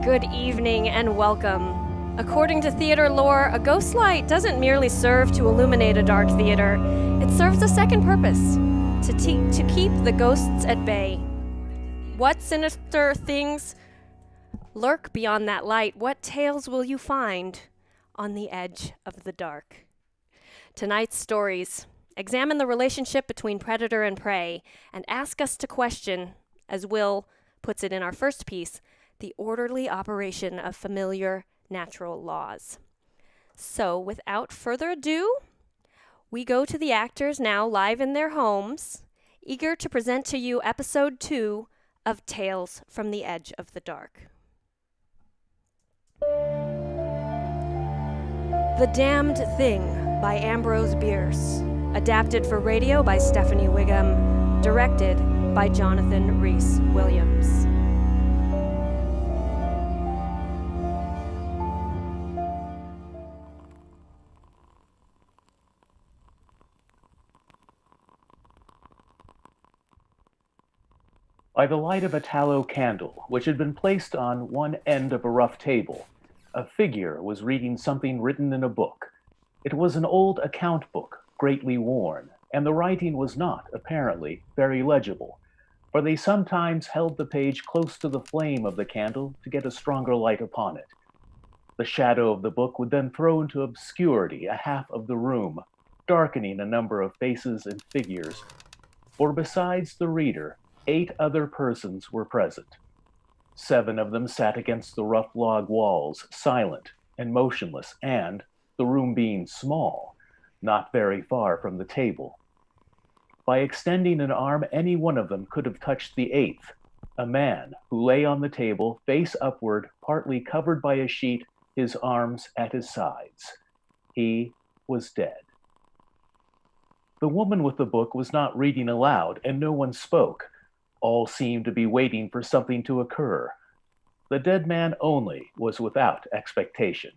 Good evening and welcome. According to theater lore, a ghost light doesn't merely serve to illuminate a dark theater. It serves a second purpose, to keep the ghosts at bay. What sinister things lurk beyond that light? What tales will you find on the edge of the dark? Tonight's stories examine the relationship between predator and prey and ask us to question, as Will puts it in our first piece, the orderly operation of familiar natural laws. So, without further ado, we go to the actors now live in their homes, eager to present to you episode 2 of Tales from the Edge of the Dark. The Damned Thing by Ambrose Bierce, adapted for radio by Stephanie Whigham, directed by Jonathan Rhys Williams. By the light of a tallow candle, which had been placed on one end of a rough table, a figure was reading something written in a book. It was an old account book, greatly worn, and the writing was not, apparently, very legible, for they sometimes held the page close to the flame of the candle to get a stronger light upon it. The shadow of the book would then throw into obscurity a half of the room, darkening a number of faces and figures, for besides the reader, 8 other persons were present. 7 of them sat against the rough log walls, silent and motionless, and, the room being small, not very far from the table. By extending an arm, any one of them could have touched the 8th, a man who lay on the table, face upward, partly covered by a sheet, his arms at his sides. He was dead. The woman with the book was not reading aloud, and no one spoke. All seemed to be waiting for something to occur. The dead man only was without expectation.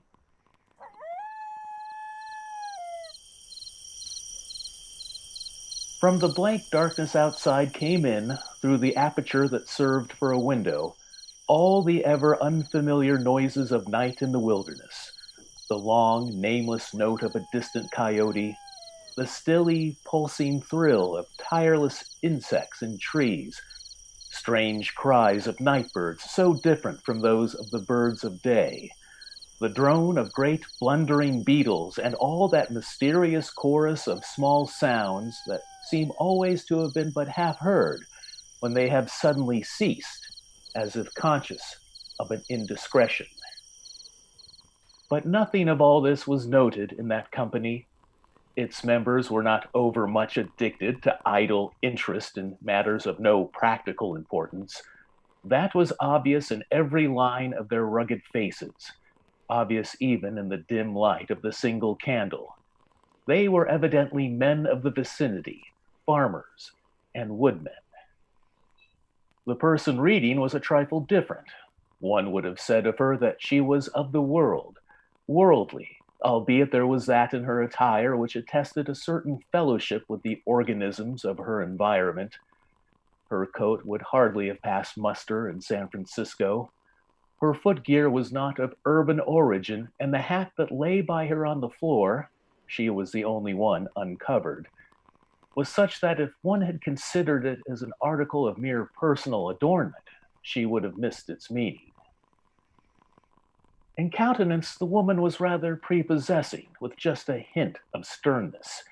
From the blank darkness outside came in, through the aperture that served for a window, all the ever unfamiliar noises of night in the wilderness. The long, nameless note of a distant coyote, the stilly, pulsing thrill of tireless insects in trees, strange cries of night birds so different from those of the birds of day, the drone of great blundering beetles, and all that mysterious chorus of small sounds that seem always to have been but half heard when they have suddenly ceased, as if conscious of an indiscretion. But nothing of all this was noted in that company. Its members were not overmuch addicted to idle interest in matters of no practical importance. That was obvious in every line of their rugged faces, obvious even in the dim light of the single candle. They were evidently men of the vicinity, farmers and woodmen. The person reading was a trifle different. One would have said of her that she was of the world, worldly, albeit there was that in her attire which attested a certain fellowship with the organisms of her environment. Her coat would hardly have passed muster in San Francisco. Her footgear was not of urban origin, and the hat that lay by her on the floor, she was the only one uncovered, was such that if one had considered it as an article of mere personal adornment, she would have missed its meaning. In countenance, the woman was rather prepossessing, with just a hint of sternness,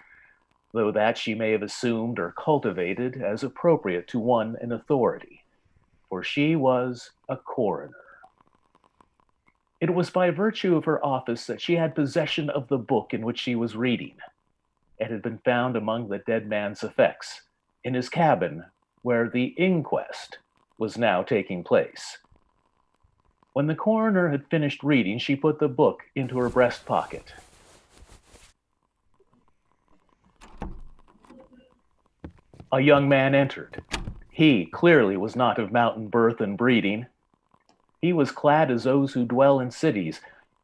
though that she may have assumed or cultivated as appropriate to one in authority, for she was a coroner. It was by virtue of her office that she had possession of the book in which she was reading. It had been found among the dead man's effects, in his cabin, where the inquest was now taking place. When the coroner had finished reading, she put the book into her breast pocket. A young man entered. He clearly was not of mountain birth and breeding. He was clad as those who dwell in cities.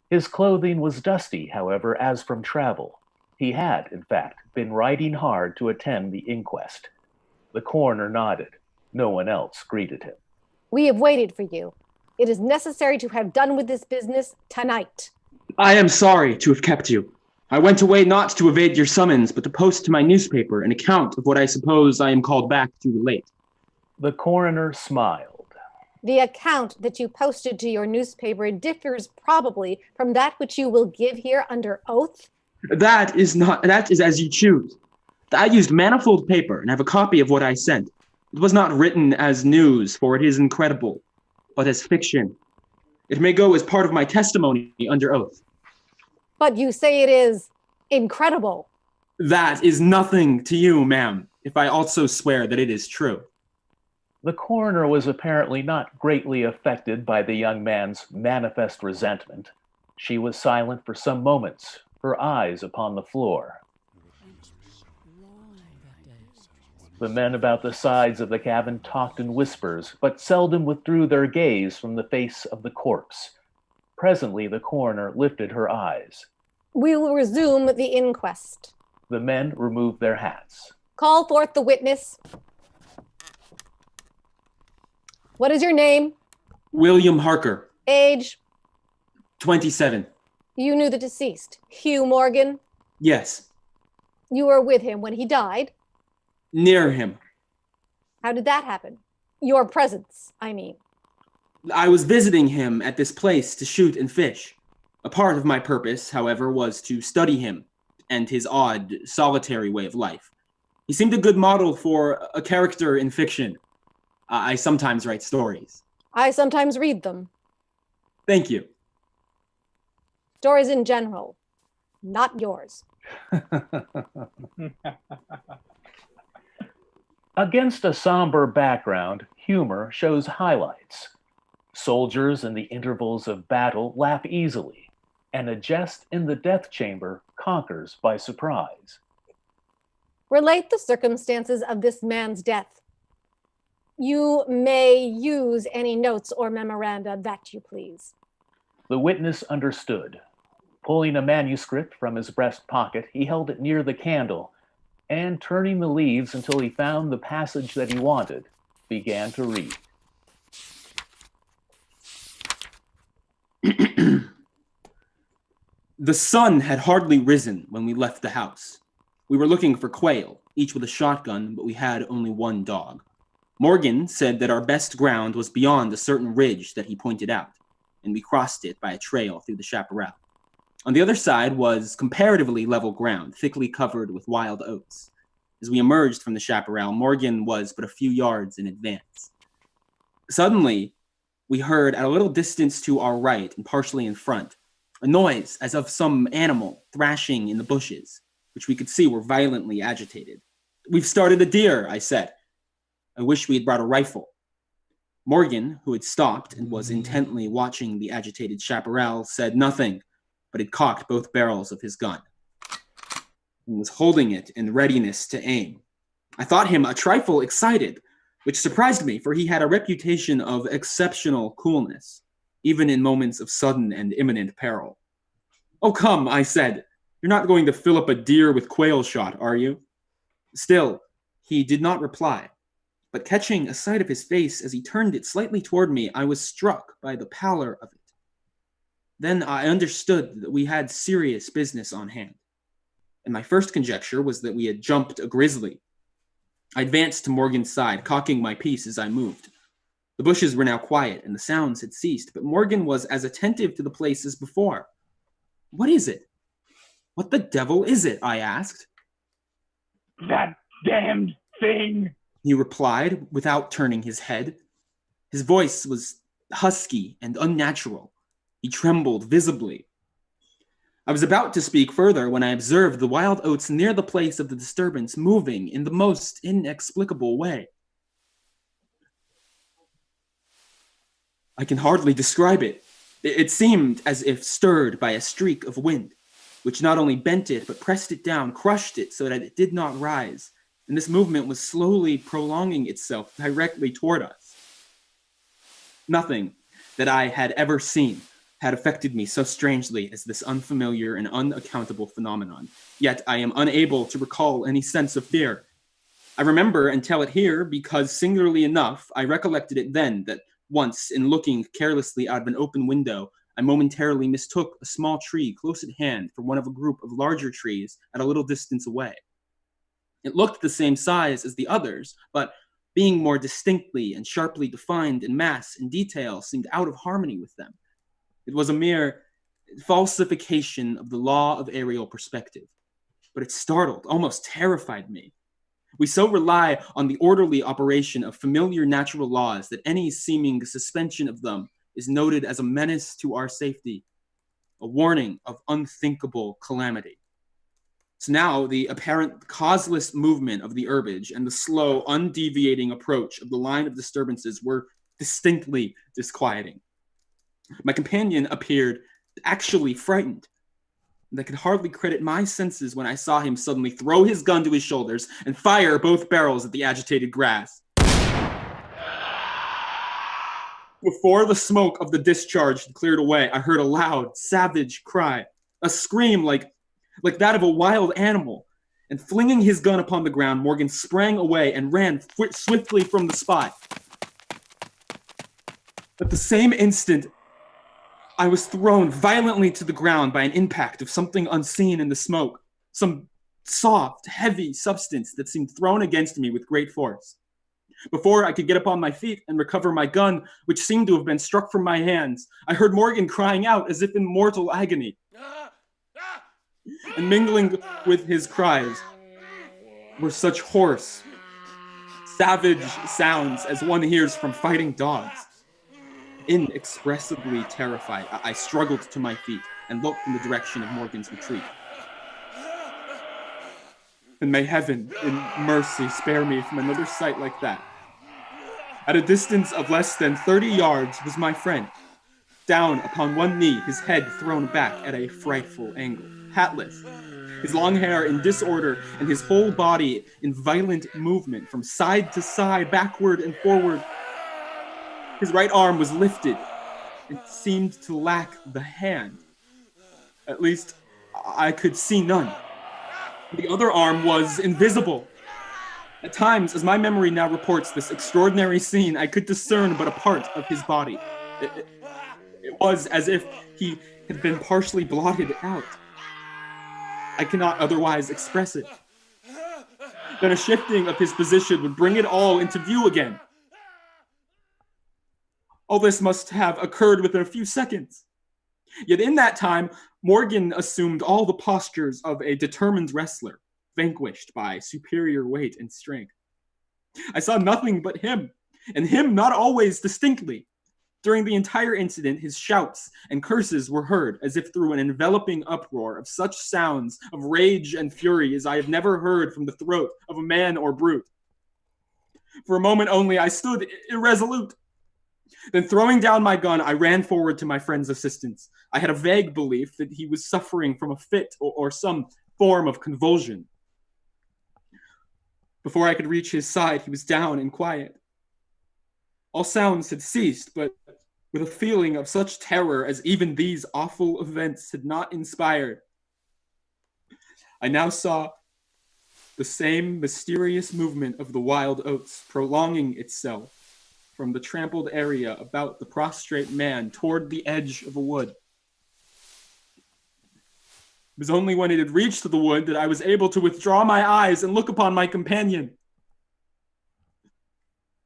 His clothing was dusty, however, as from travel. He had, in fact, been riding hard to attend the inquest. The coroner nodded. No one else greeted him. We have waited for you. It is necessary to have done with this business tonight. I am sorry to have kept you. I went away not to evade your summons, but to post to my newspaper an account of what I suppose I am called back to relate. The coroner smiled. The account that you posted to your newspaper differs probably from that which you will give here under oath. That is as you choose. I used manifold paper and have a copy of what I sent. It was not written as news, for it is incredible, but as fiction. It may go as part of my testimony under oath. But you say it is incredible. That is nothing to you, ma'am, if I also swear that it is true. The coroner was apparently not greatly affected by the young man's manifest resentment. She was silent for some moments, her eyes upon the floor. The men about the sides of the cabin talked in whispers, but seldom withdrew their gaze from the face of the corpse. Presently, the coroner lifted her eyes. We will resume the inquest. The men removed their hats. Call forth the witness. What is your name? William Harker. Age? 27. You knew the deceased. Hugh Morgan? Yes. You were with him when he died? Near him. How did that happen? Your presence, I mean. I was visiting him at this place to shoot and fish. A part of my purpose, however, was to study him and his odd, solitary way of life. He seemed a good model for a character in fiction. I sometimes write stories. I sometimes read them. Thank you. Stories in general, not yours. Against a somber background, humor shows highlights. Soldiers in the intervals of battle laugh easily, and a jest in the death chamber conquers by surprise. Relate the circumstances of this man's death. You may use any notes or memoranda that you please. The witness understood. Pulling a manuscript from his breast pocket, he held it near the candle, and turning the leaves until he found the passage that he wanted, began to read. The sun had hardly risen when we left the house. We were looking for quail, each with a shotgun, but we had only one dog. Morgan said that our best ground was beyond a certain ridge that he pointed out, and we crossed it by a trail through the chaparral. On the other side was comparatively level ground, thickly covered with wild oats. As we emerged from the chaparral, Morgan was but a few yards in advance. Suddenly, we heard at a little distance to our right and partially in front, a noise as of some animal thrashing in the bushes, which we could see were violently agitated. "We've started a deer," I said. I wish we had brought a rifle. Morgan, who had stopped and was intently watching the agitated chaparral, said nothing, but had cocked both barrels of his gun and was holding it in readiness to aim. I thought him a trifle excited, which surprised me, for he had a reputation of exceptional coolness, even in moments of sudden and imminent peril. "Oh, come," I said. "You're not going to fill up a deer with quail shot, are you?" Still, he did not reply, but catching a sight of his face as he turned it slightly toward me, I was struck by the pallor of it. Then I understood that we had serious business on hand, and my first conjecture was that we had jumped a grizzly. I advanced to Morgan's side, cocking my piece as I moved. The bushes were now quiet, and the sounds had ceased, but Morgan was as attentive to the place as before. "What is it? What the devil is it?" I asked. "That damned thing," he replied, without turning his head. His voice was husky and unnatural. He trembled visibly. I was about to speak further when I observed the wild oats near the place of the disturbance moving in the most inexplicable way. I can hardly describe it. It seemed as if stirred by a streak of wind, which not only bent it, but pressed it down, crushed it so that it did not rise, and this movement was slowly prolonging itself directly toward us. Nothing that I had ever seen had affected me so strangely as this unfamiliar and unaccountable phenomenon, yet I am unable to recall any sense of fear. I remember and tell it here because, singularly enough, I recollected it then that Once, in looking carelessly out of an open window, I momentarily mistook a small tree close at hand for one of a group of larger trees at a little distance away. It looked the same size as the others, but being more distinctly and sharply defined in mass and detail seemed out of harmony with them. It was a mere falsification of the law of aerial perspective, but it startled, almost terrified me. We so rely on the orderly operation of familiar natural laws that any seeming suspension of them is noted as a menace to our safety, a warning of unthinkable calamity. So now the apparent causeless movement of the herbage and the slow, undeviating approach of the line of disturbances were distinctly disquieting. My companion appeared actually frightened, and I could hardly credit my senses when I saw him suddenly throw his gun to his shoulders and fire both barrels at the agitated grass. Before the smoke of the discharge had cleared away, I heard a loud, savage cry, a scream like that of a wild animal, and flinging his gun upon the ground, Morgan sprang away and ran swiftly from the spot. At the same instant, I was thrown violently to the ground by an impact of something unseen in the smoke, some soft, heavy substance that seemed thrown against me with great force. Before I could get upon my feet and recover my gun, which seemed to have been struck from my hands, I heard Morgan crying out as if in mortal agony. And mingling with his cries were such hoarse, savage sounds as one hears from fighting dogs. Inexpressibly terrified, I struggled to my feet and looked in the direction of Morgan's retreat. And may heaven, in mercy, spare me from another sight like that. At a distance of less than 30 yards was my friend, down upon one knee, his head thrown back at a frightful angle, hatless, his long hair in disorder and his whole body in violent movement from side to side, backward and forward. His right arm was lifted and seemed to lack the hand. At least, I could see none. The other arm was invisible. At times, as my memory now reports this extraordinary scene, I could discern but a part of his body. It was as if he had been partially blotted out. I cannot otherwise express it. Then a shifting of his position would bring it all into view again. All this must have occurred within a few seconds. Yet in that time, Morgan assumed all the postures of a determined wrestler, vanquished by superior weight and strength. I saw nothing but him, and him not always distinctly. During the entire incident, his shouts and curses were heard as if through an enveloping uproar of such sounds of rage and fury as I have never heard from the throat of a man or brute. For a moment only, I stood irresolute. Then throwing down my gun, I ran forward to my friend's assistance. I had a vague belief that he was suffering from a fit or some form of convulsion. Before I could reach his side, he was down and quiet. All sounds had ceased, but with a feeling of such terror as even these awful events had not inspired, I now saw the same mysterious movement of the wild oats prolonging itself from the trampled area about the prostrate man toward the edge of a wood. It was only when it had reached the wood that I was able to withdraw my eyes and look upon my companion.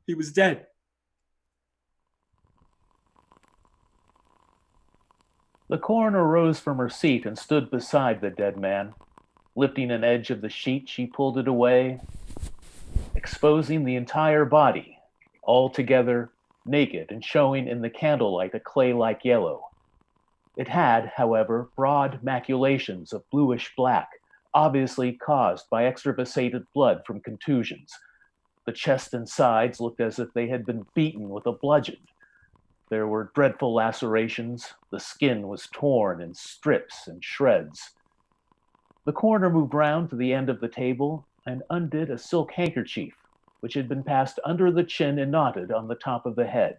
He was dead. The coroner rose from her seat and stood beside the dead man. Lifting an edge of the sheet, she pulled it away, exposing the entire body, altogether naked and showing in the candlelight a clay-like yellow. It had, however, broad maculations of bluish black, obviously caused by extravasated blood from contusions. The chest and sides looked as if they had been beaten with a bludgeon. There were dreadful lacerations. The skin was torn in strips and shreds. The coroner moved round to the end of the table and undid a silk handkerchief, which had been passed under the chin and knotted on the top of the head.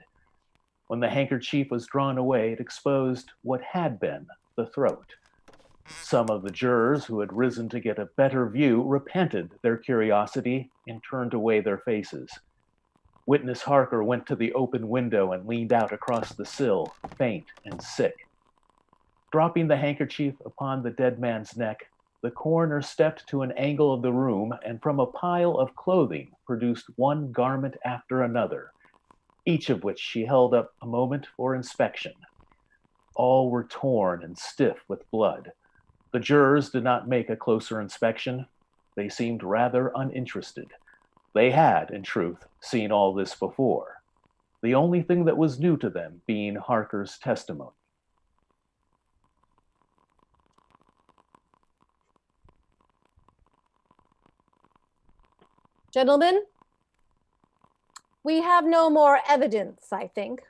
When the handkerchief was drawn away, it exposed what had been the throat. Some of the jurors who had risen to get a better view repented their curiosity and turned away their faces. Witness Harker went to the open window and leaned out across the sill, faint and sick. Dropping the handkerchief upon the dead man's neck, the coroner stepped to an angle of the room and from a pile of clothing produced one garment after another, each of which she held up a moment for inspection. All were torn and stiff with blood. The jurors did not make a closer inspection. They seemed rather uninterested. They had, in truth, seen all this before, the only thing that was new to them being Harker's testimony. Gentlemen, we have no more evidence, I think.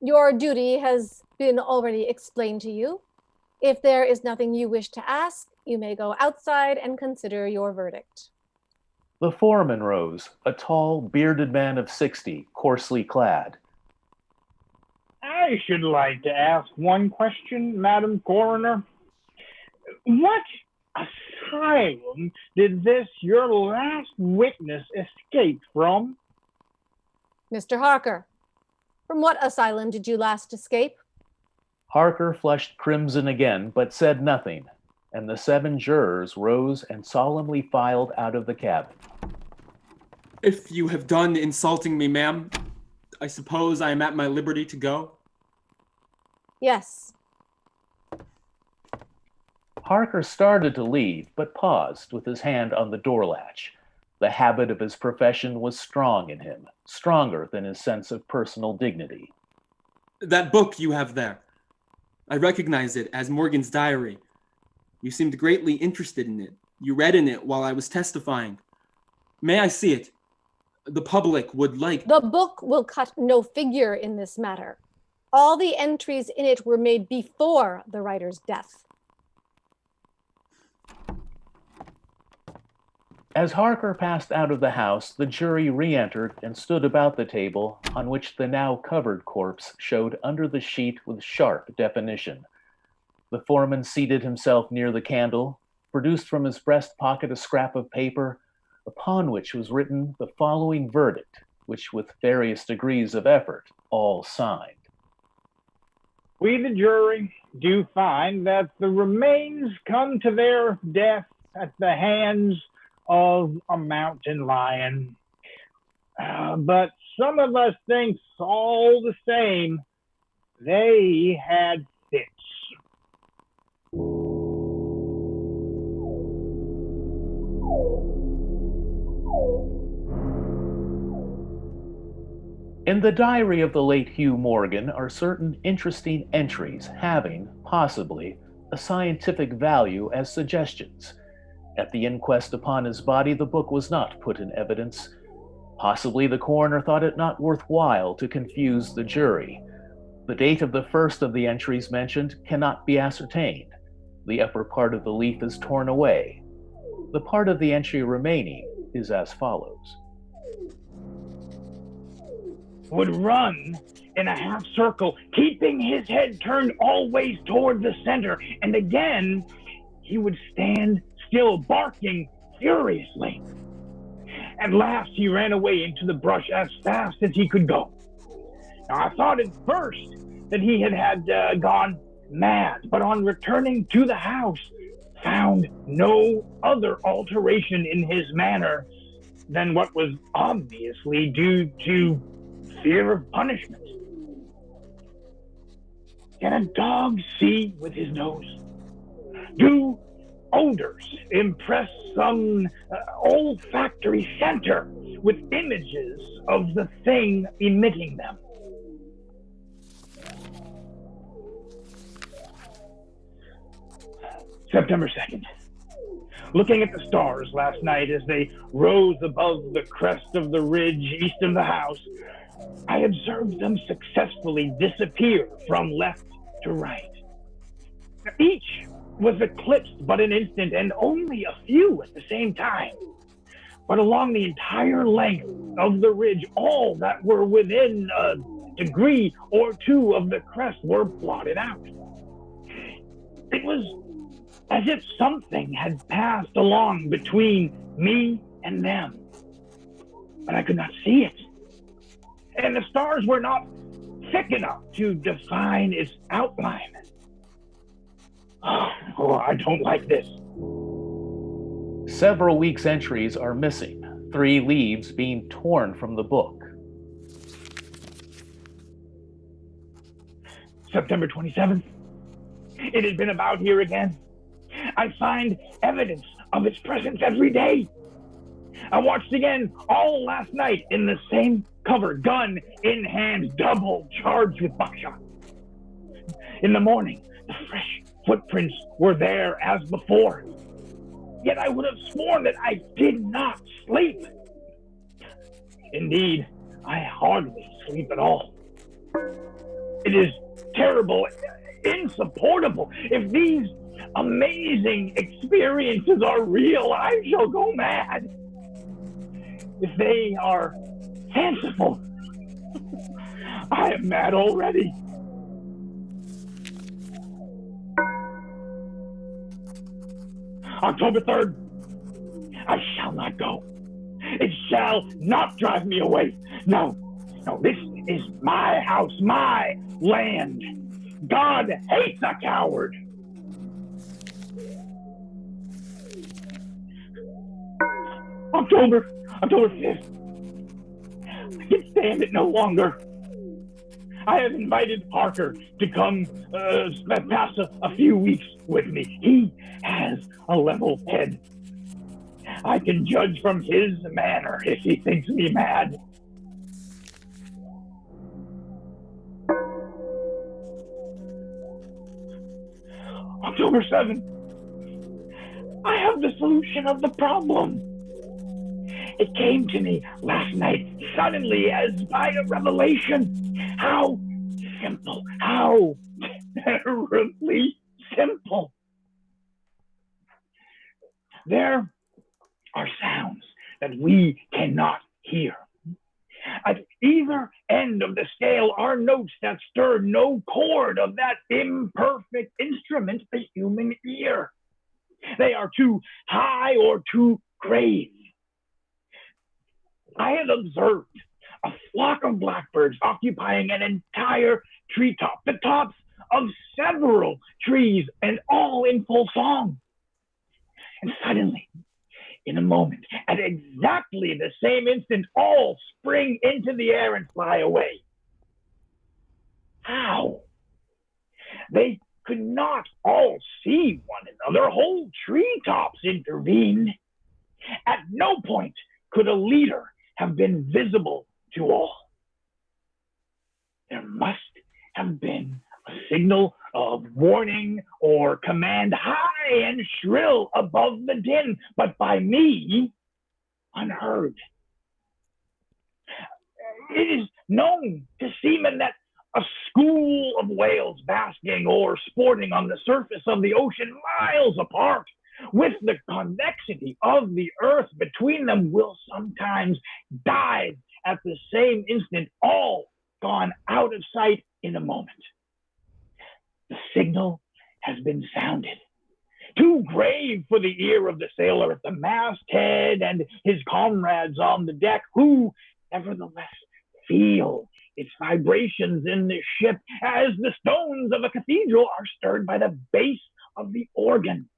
Your duty has been already explained to you. If there is nothing you wish to ask, you may go outside and consider your verdict. The foreman rose, a tall, bearded man of 60, coarsely clad. I should like to ask one question, Madam Coroner. What asylum did this, your last witness, escape from? Mr. Harker, from what asylum did you last escape? Harker flushed crimson again, but said nothing, and the 7 jurors rose and solemnly filed out of the cabin. If you have done insulting me, ma'am, I suppose I am at my liberty to go? Yes. Harker started to leave, but paused with his hand on the door latch. The habit of his profession was strong in him, stronger than his sense of personal dignity. That book you have there. I recognize it as Morgan's diary. You seemed greatly interested in it. You read in it while I was testifying. May I see it? The public would like... The book will cut no figure in this matter. All the entries in it were made before the writer's death. As Harker passed out of the house, the jury re-entered and stood about the table on which the now covered corpse showed under the sheet with sharp definition. The foreman seated himself near the candle, produced from his breast pocket a scrap of paper, upon which was written the following verdict, which with various degrees of effort, all signed. We, the jury, do find that the remains come to their death at the hands of a mountain lion. But some of us think all the same, they had fits. In the diary of the late Hugh Morgan are certain interesting entries having, possibly, a scientific value as suggestions. At the inquest upon his body, the book was not put in evidence. Possibly the coroner thought it not worthwhile to confuse the jury. The date of the first of the entries mentioned cannot be ascertained. The upper part of the leaf is torn away. The part of the entry remaining is as follows. Would run in a half circle, keeping his head turned always toward the center, and again he would stand still, barking furiously. At last he ran away into the brush as fast as he could go. Now I thought at first that he had gone mad, but on returning to the house, found no other alteration in his manner than what was obviously due to fear of punishment. Can a dog see with his nose? Do odors impress some olfactory center with images of the thing emitting them? September 2nd. Looking at the stars last night as they rose above the crest of the ridge east of the house, I observed them successfully disappear from left to right. Each was eclipsed but an instant, and only a few at the same time. But along the entire length of the ridge, all that were within a degree or two of the crest were blotted out. It was as if something had passed along between me and them, but I could not see it. and the stars were not thick enough to define its outline. Oh, I don't like this. Several weeks' entries are missing, 3 leaves being torn from the book. September 27th. It had been about here again. I find evidence of its presence every day. I watched again all last night in the same cover, gun in hand, double charged with buckshot. In the morning, the fresh footprints were there as before. Yet I would have sworn that I did not sleep. Indeed, I hardly sleep at all. It is terrible, insupportable. If these amazing experiences are real, I shall go mad. If they are fanciful, I am mad already. October 3rd. I shall not go. It shall not drive me away. No, this is my house, my land. God hates a coward. October 5th. I can stand it no longer. I have invited Parker to come pass a few weeks with me. He has a level head. I can judge from his manner if he thinks me mad. October 7th. I have the solution of the problem. It came to me last night, suddenly, as by a revelation. How simple, how terribly simple. There are sounds that we cannot hear. At either end of the scale are notes that stir no chord of that imperfect instrument, the human ear. They are too high or too grave. I had observed a flock of blackbirds occupying an entire treetop, the tops of several trees, and all in full song. And suddenly, in a moment, at exactly the same instant, all spring into the air and fly away. How? They could not all see one another. Whole treetops intervened. At no point could a leader have been visible to all. There must have been a signal of warning or command high and shrill above the din, but by me, unheard. It is known to seamen that a school of whales basking or sporting on the surface of the ocean miles apart, with the convexity of the earth between them, will sometimes dive at the same instant, all gone out of sight in a moment. The signal has been sounded. Too grave for the ear of the sailor at the masthead and his comrades on the deck, who nevertheless feel its vibrations in the ship as the stones of a cathedral are stirred by the bass of the organ.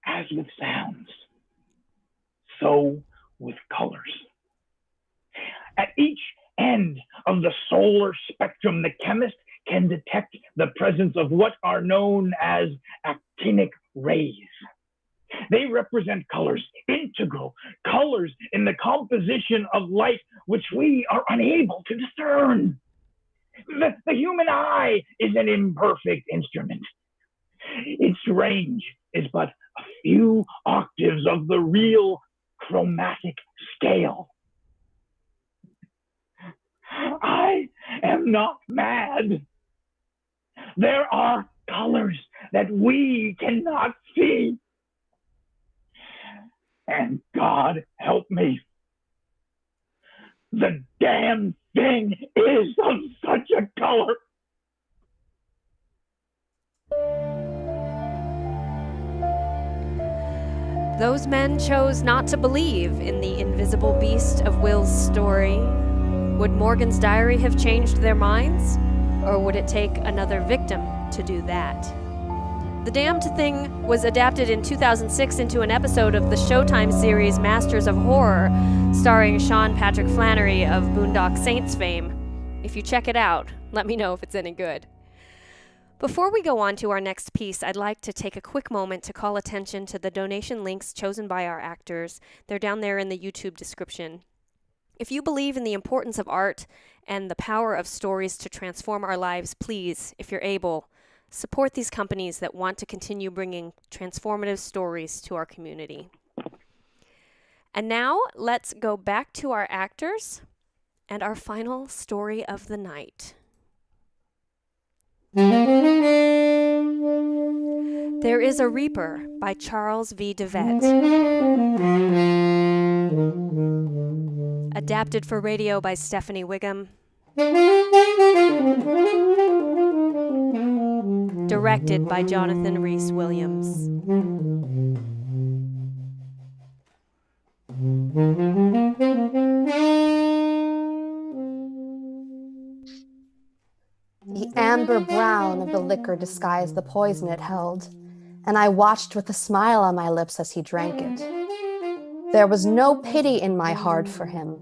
As with sounds, so with colors. At each end of the solar spectrum, the chemist can detect the presence of what are known as actinic rays. They represent colors, integral colors in the composition of light, which we are unable to discern. The human eye is an imperfect instrument. Its range is but a few octaves of the real chromatic scale. I am not mad. There are colors that we cannot see. And God help me, the damn thing is of such a color. Those men chose not to believe in the invisible beast of Will's story. Would Morgan's diary have changed their minds? Or would it take another victim to do that? The Damned Thing was adapted in 2006 into an episode of the Showtime series Masters of Horror, starring Sean Patrick Flannery of Boondock Saints fame. If you check it out, let me know if it's any good. Before we go on to our next piece, I'd like to take a quick moment to call attention to the donation links chosen by our actors. They're down there in the YouTube description. If you believe in the importance of art and the power of stories to transform our lives, please, if you're able, support these companies that want to continue bringing transformative stories to our community. And now, let's go back to our actors and our final story of the night. There is a Reaper by Charles V. DeVet. Adapted for radio by Stephanie Whigham. Directed by Jonathan Rhys Williams. The amber brown of the liquor disguised the poison it held, and I watched with a smile on my lips as he drank it. There was no pity in my heart for him.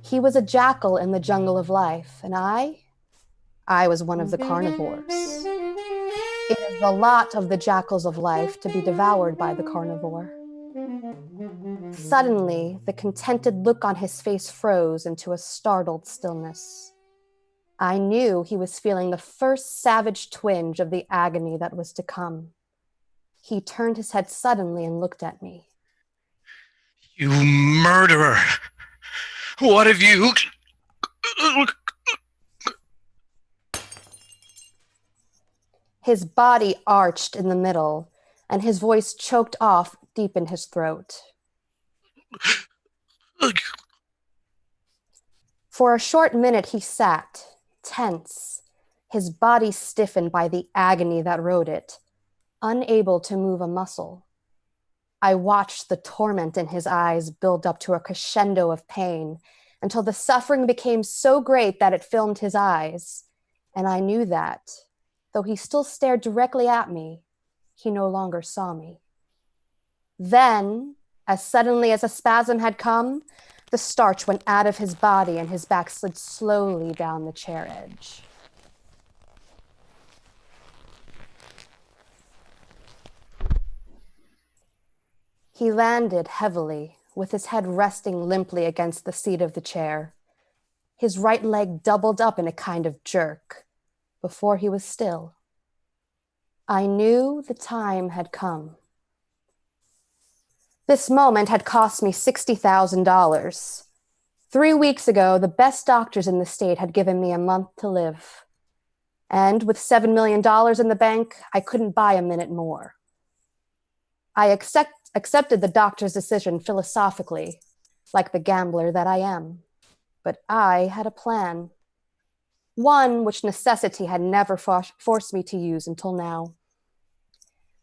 He was a jackal in the jungle of life, and I was one of the carnivores. It is the lot of the jackals of life to be devoured by the carnivore. Suddenly, the contented look on his face froze into a startled stillness. I knew he was feeling the first savage twinge of the agony that was to come. He turned his head suddenly and looked at me. You murderer! What have you... His body arched in the middle, and his voice choked off deep in his throat. For a short minute he sat, tense, his body stiffened by the agony that rode it, unable to move a muscle. I watched the torment in his eyes build up to a crescendo of pain until the suffering became so great that it filmed his eyes, and I knew that, though he still stared directly at me, he no longer saw me. Then, as suddenly as a spasm had come, the starch went out of his body and his back slid slowly down the chair edge. He landed heavily, with his head resting limply against the seat of the chair. His right leg doubled up in a kind of jerk, before he was still. I knew the time had come. This moment had cost me $60,000. 3 weeks ago, the best doctors in the state had given me a month to live. And with $7 million in the bank, I couldn't buy a minute more. I accepted the doctor's decision philosophically, like the gambler that I am. But I had a plan. One which necessity had never forced me to use until now.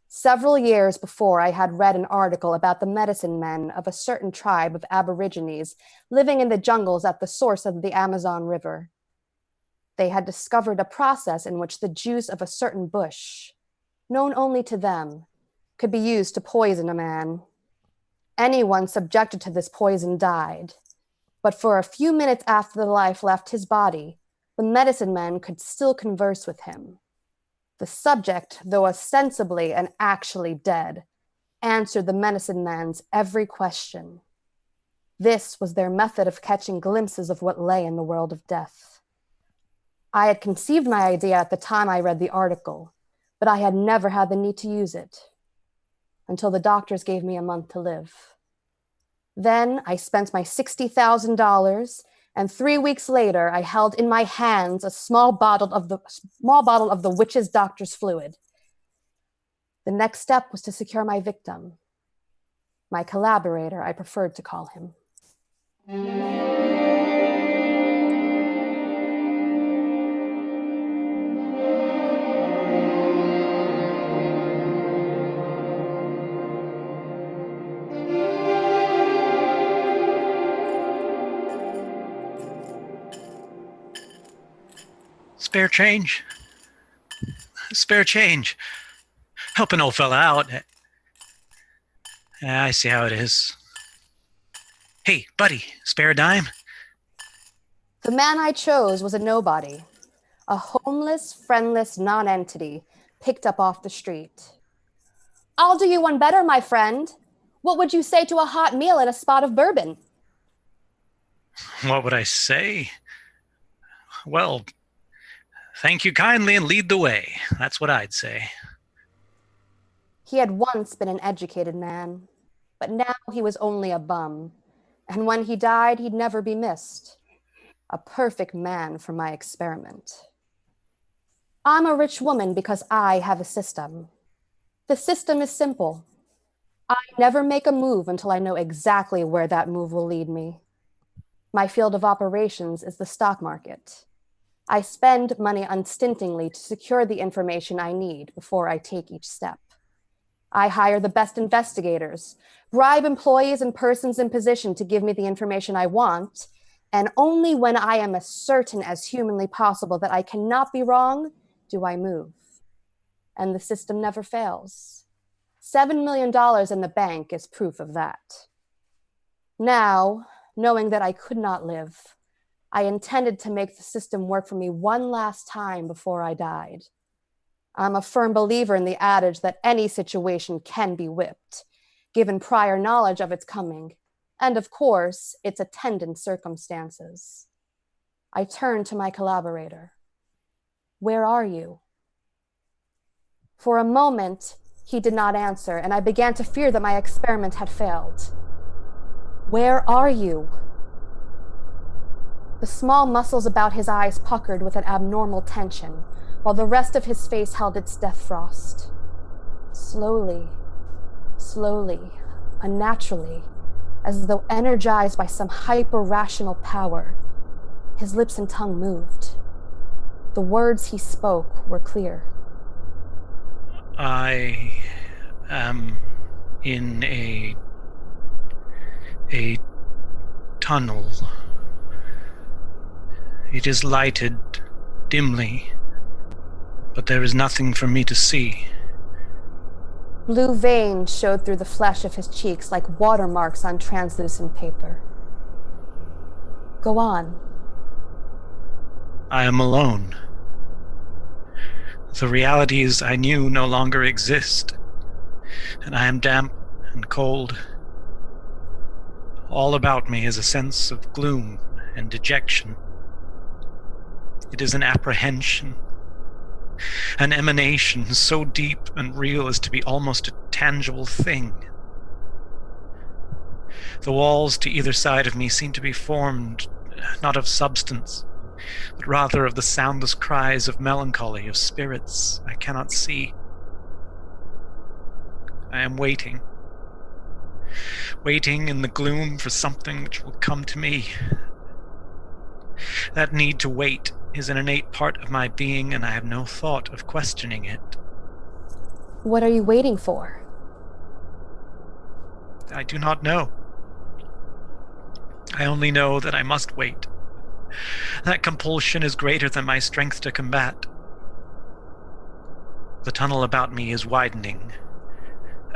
Several years before, I had read an article about the medicine men of a certain tribe of Aborigines living in the jungles at the source of the Amazon River. They had discovered a process in which the juice of a certain bush, known only to them, could be used to poison a man. Anyone subjected to this poison died, but for a few minutes after the life left his body, the medicine men could still converse with him. The subject, though ostensibly and actually dead, answered the medicine man's every question. This was their method of catching glimpses of what lay in the world of death. I had conceived my idea at the time I read the article, but I had never had the need to use it, until the doctors gave me a month to live. Then I spent my $60,000, and 3 weeks later, I held in my hands a small bottle of the witch's doctor's fluid. The next step was to secure my victim. My collaborator, I preferred to call him. Spare change? Spare change. Help an old fella out. I see how it is. Hey, buddy, spare a dime? The man I chose was a nobody, a homeless, friendless nonentity picked up off the street. I'll do you one better, my friend. What would you say to a hot meal and a spot of bourbon? What would I say? Well, thank you kindly and lead the way. That's what I'd say. He had once been an educated man, but now he was only a bum. And when he died, he'd never be missed. A perfect man for my experiment. I'm a rich woman because I have a system. The system is simple. I never make a move until I know exactly where that move will lead me. My field of operations is the stock market. I spend money unstintingly to secure the information I need before I take each step. I hire the best investigators, bribe employees and persons in position to give me the information I want, and only when I am as certain as humanly possible that I cannot be wrong, do I move. And the system never fails. $7 million in the bank is proof of that. Now, knowing that I could not live, I intended to make the system work for me one last time before I died. I'm a firm believer in the adage that any situation can be whipped, given prior knowledge of its coming, and of course, its attendant circumstances. I turned to my collaborator. Where are you? For a moment, he did not answer, and I began to fear that my experiment had failed. Where are you? The small muscles about his eyes puckered with an abnormal tension, while the rest of his face held its death frost. Slowly, unnaturally, as though energized by some hyper-rational power, his lips and tongue moved. The words he spoke were clear. I am in a tunnel. It is lighted dimly, but there is nothing for me to see. Blue veins showed through the flesh of his cheeks like watermarks on translucent paper. Go on. I am alone. The realities I knew no longer exist, and I am damp and cold. All about me is a sense of gloom and dejection. It is an apprehension, an emanation so deep and real as to be almost a tangible thing. The walls to either side of me seem to be formed not of substance, but rather of the soundless cries of melancholy, of spirits I cannot see. I am waiting in the gloom for something which will come to me. That need to wait is an innate part of my being, and I have no thought of questioning it. What are you waiting for? I do not know. I only know that I must wait. That compulsion is greater than my strength to combat. The tunnel about me is widening,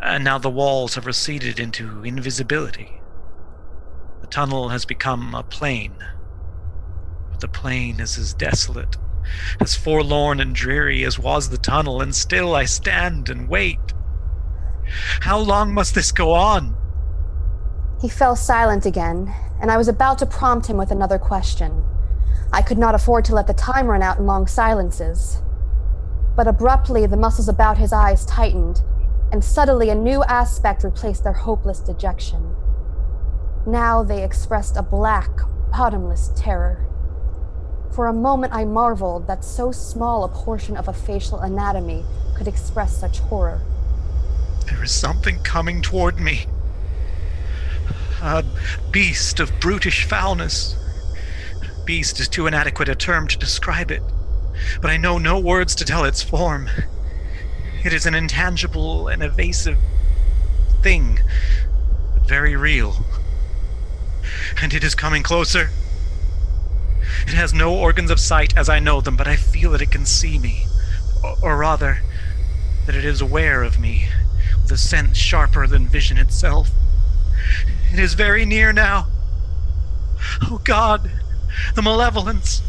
and now the walls have receded into invisibility. The tunnel has become a plain. But the plain is as desolate, as forlorn and dreary as was the tunnel, and still I stand and wait. How long must this go on? He fell silent again, and I was about to prompt him with another question. I could not afford to let the time run out in long silences. But abruptly, the muscles about his eyes tightened, and subtly a new aspect replaced their hopeless dejection. Now they expressed a black, bottomless terror. For a moment I marveled that so small a portion of a facial anatomy could express such horror. There is something coming toward me. A beast of brutish foulness. Beast is too inadequate a term to describe it, but I know no words to tell its form. It is an intangible and evasive thing, but very real. And it is coming closer. It has no organs of sight as I know them, but I feel that it can see me. Or rather, that it is aware of me, with a sense sharper than vision itself. It is very near now. Oh God, the malevolence,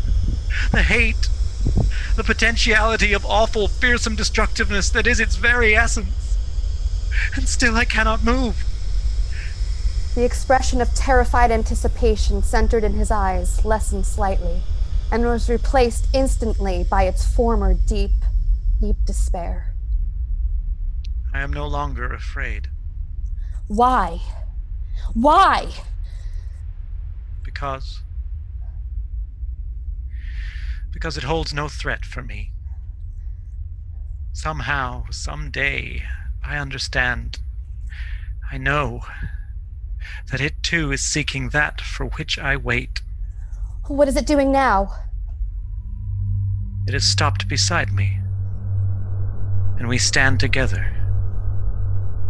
the hate, the potentiality of awful, fearsome destructiveness that is its very essence. And still I cannot move. The expression of terrified anticipation centered in his eyes lessened slightly, and was replaced instantly by its former deep, deep despair. I am no longer afraid. Why? Why? Because it holds no threat for me. Somehow, someday, I understand, I know, that it too is seeking that for which I wait. What is it doing now? It has stopped beside me, and we stand together,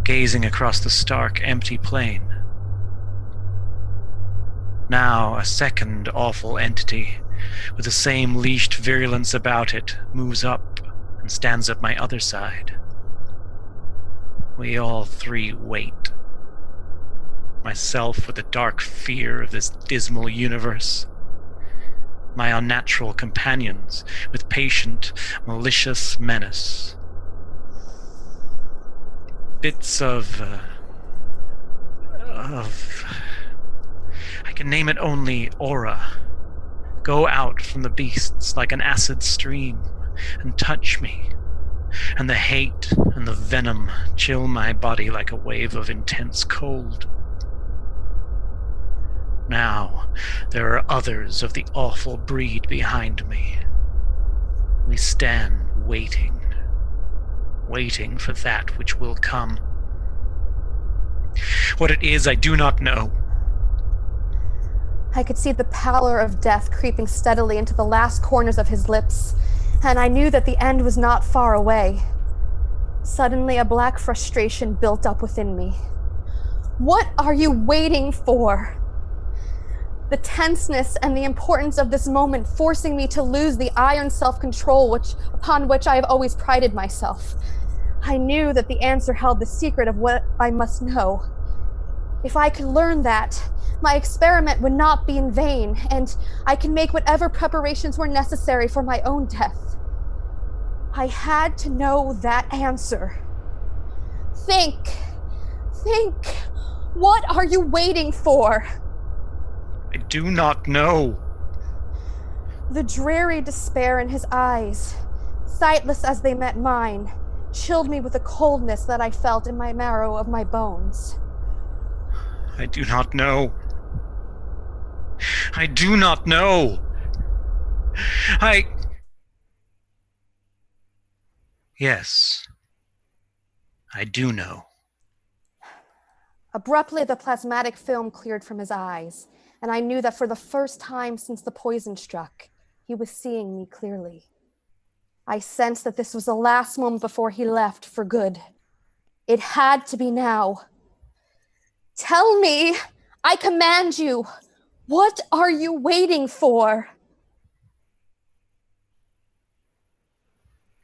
gazing across the stark, empty plain. Now a second awful entity, with the same leashed virulence about it, moves up and stands at my other side. We all three wait. Myself with the dark fear of this dismal universe. My unnatural companions with patient, malicious menace. Bits of I can name it only aura, go out from the beasts like an acid stream and touch me, and the hate and the venom chill my body like a wave of intense cold. Now there are others of the awful breed behind me. We stand waiting for that which will come. What it is, I do not know. I could see the pallor of death creeping steadily into the last corners of his lips, and I knew that the end was not far away. Suddenly, a black frustration built up within me. What are you waiting for? The tenseness and the importance of this moment forcing me to lose the iron self-control upon which I have always prided myself. I knew that the answer held the secret of what I must know. If I could learn that, my experiment would not be in vain, and I could make whatever preparations were necessary for my own death. I had to know that answer. Think. What are you waiting for? I do not know. The dreary despair in his eyes, sightless as they met mine, chilled me with a coldness that I felt in my marrow of my bones. I do not know. I do not know. Yes, I do know. Abruptly, the plasmatic film cleared from his eyes, and I knew that for the first time since the poison struck, he was seeing me clearly. I sensed that this was the last moment before he left for good. It had to be now. Tell me, I command you, what are you waiting for?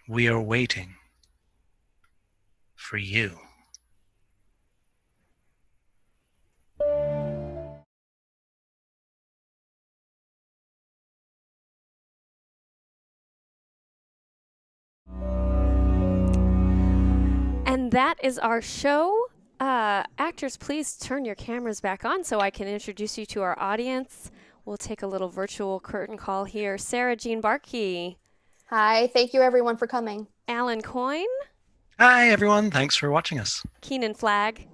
We are waiting for you. And that is our show. Actors, please turn your cameras back on so I can introduce you to our audience. We'll take a little virtual curtain call here. Sara-Jean Bartky. Hi, thank you everyone for coming. Alan Coyne. Hi, everyone. Thanks for watching us. Keenan Flagg.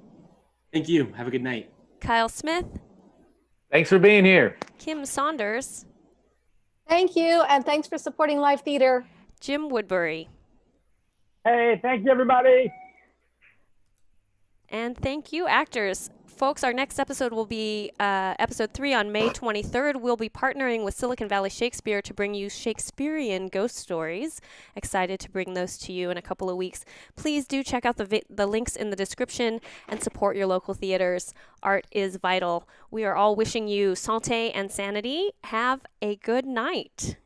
Thank you. Have a good night. Kyle Smith. Thanks for being here. Kim Saunders. Thank you, and thanks for supporting live theater. Jim Woodbury. Hey, thank you, everybody. And thank you, actors, folks, our next episode will be episode 3 on May 23rd. We'll be partnering with Silicon Valley Shakespeare to bring you Shakespearean ghost stories. Excited to bring those to you in a couple of weeks. Please do check out the links in the description and support your local theaters. Art is vital. We are all wishing you santé and sanity. Have a good night.